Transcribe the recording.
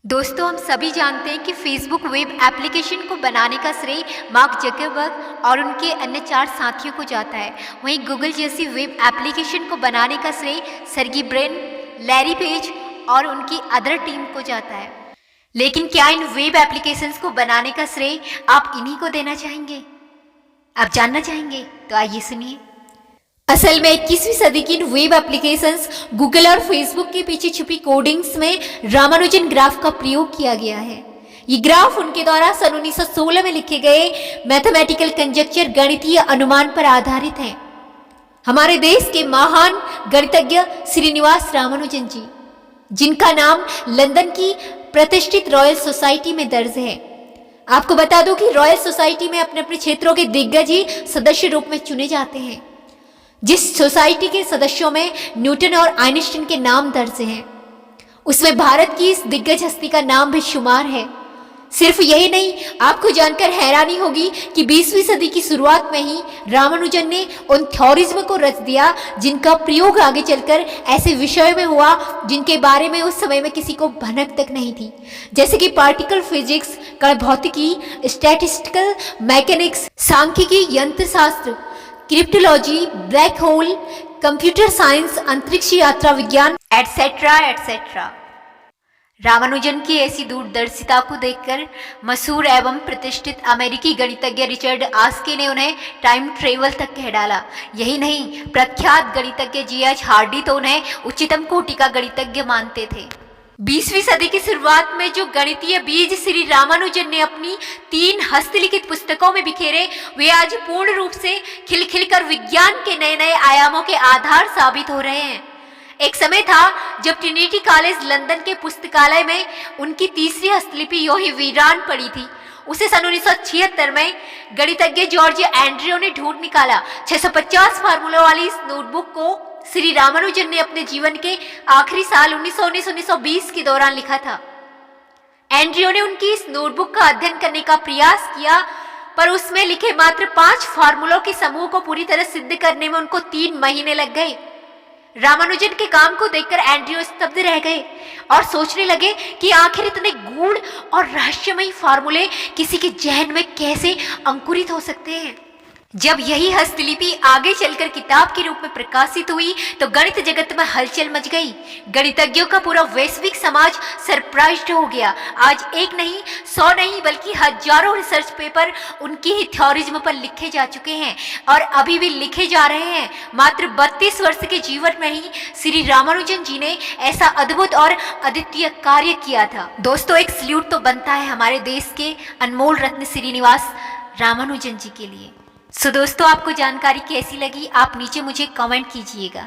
दोस्तों, हम सभी जानते हैं कि फेसबुक वेब एप्लीकेशन को बनाने का श्रेय मार्क जकरबर्ग और उनके अन्य 4 साथियों को जाता है। वहीं गूगल जैसी वेब एप्लीकेशन को बनाने का श्रेय सर्गी ब्रिन, लैरी पेज और उनकी अदर टीम को जाता है। लेकिन क्या इन वेब एप्लीकेशंस को बनाने का श्रेय आप इन्हीं को देना चाहेंगे? आप जानना चाहेंगे? तो आइए सुनिए। असल में 21वीं सदी की इन वेब एप्लीकेशंस गूगल और फेसबुक के पीछे छुपी कोडिंग्स में रामानुजन ग्राफ का प्रयोग किया गया है। ये ग्राफ उनके द्वारा सन 1916 में लिखे गए मैथमेटिकल कंजक्चर गणितीय अनुमान पर आधारित है। हमारे देश के महान गणितज्ञ श्रीनिवास रामानुजन जी, जिनका नाम लंदन की प्रतिष्ठित रॉयल सोसाइटी में दर्ज है। आपको बता दूं कि रॉयल सोसाइटी में अपने अपने क्षेत्रों के दिग्गज ही सदस्य रूप में चुने जाते हैं। जिस सोसाइटी के सदस्यों में न्यूटन और आइंस्टीन के नाम दर्ज हैं, उसमें भारत की इस दिग्गज हस्ती का नाम भी शुमार है। सिर्फ यही नहीं, आपको जानकर हैरानी होगी कि 20वीं सदी की शुरुआत में ही रामानुजन ने उन थ्योरीज्म को रच दिया जिनका प्रयोग आगे चलकर ऐसे विषयों में हुआ जिनके बारे में उस समय में किसी को भनक तक नहीं थी, जैसे कि पार्टिकल फिजिक्स, कण भौतिकी, स्टैटिस्टिकल मैकेनिक्स, सांख्यिकी, यंत्रशास्त्र, cryptology, black hole, computer science, अंतरिक्ष यात्रा विज्ञान, एटसेट्रा एटसेट्रा। रामानुजन की ऐसी दूरदर्शिता को देखकर मशहूर एवं प्रतिष्ठित अमेरिकी गणितज्ञ रिचर्ड आस्के ने उन्हें टाइम ट्रेवल तक कह डाला। यही नहीं, प्रख्यात गणितज्ञ जी.एच. हार्डी तो उन्हें उच्चतम कोटि का गणितज्ञ मानते थे। 20वीं सदी की शुरुआत में जो गणितीय बीज श्री रामानुजन ने अपनी 3 हस्तलिखित पुस्तकों में बिखेरे, वे आज पूर्ण रूप से खिल कर विज्ञान के नए नए आयामों के आधार साबित हो रहे हैं। एक समय था जब ट्रिनिटी कॉलेज लंदन के पुस्तकालय में उनकी तीसरी हस्तलिपि यूं ही वीरान पड़ी थी। उसे सन 1976 में गणितज्ञ जॉर्ज एंड्रयू ने ढूंढ निकाला। 650 फार्मूलों वाली इस नोटबुक को श्री रामानुजन ने अपने जीवन के आखिरी साल 1919-1920 के दौरान लिखा था। एंड्रयू ने उनकी इस नोटबुक का अध्ययन करने का प्रयास किया, पर उसमें लिखे मात्र 5 फार्मूलों के समूह को पूरी तरह सिद्ध करने में उनको 3 महीने लग गए। रामानुजन के काम को देखकर एंड्रयू स्तब्ध रह गए और सोचने लगे कि आखिर इतने गूढ़ और रहस्यमयी फार्मूले किसी के जहन में कैसे अंकुरित हो सकते हैं। जब यही हस्तलिपि आगे चलकर किताब के रूप में प्रकाशित हुई तो गणित जगत में हलचल मच गई। गणितज्ञों का पूरा वैश्विक समाज सरप्राइज्ड हो गया। आज एक नहीं, 100 नहीं, बल्कि हजारों रिसर्च पेपर उनकी ही थ्योरिज्म पर लिखे जा चुके हैं और अभी भी लिखे जा रहे हैं। मात्र 32 वर्ष के जीवन में ही श्री रामानुजन जी ने ऐसा अद्भुत और अद्वितीय कार्य किया था। दोस्तों, एक सल्यूट तो बनता है हमारे देश के अनमोल रत्न श्रीनिवास रामानुजन जी के लिए। दोस्तों, आपको जानकारी कैसी लगी, आप नीचे मुझे कमेंट कीजिएगा।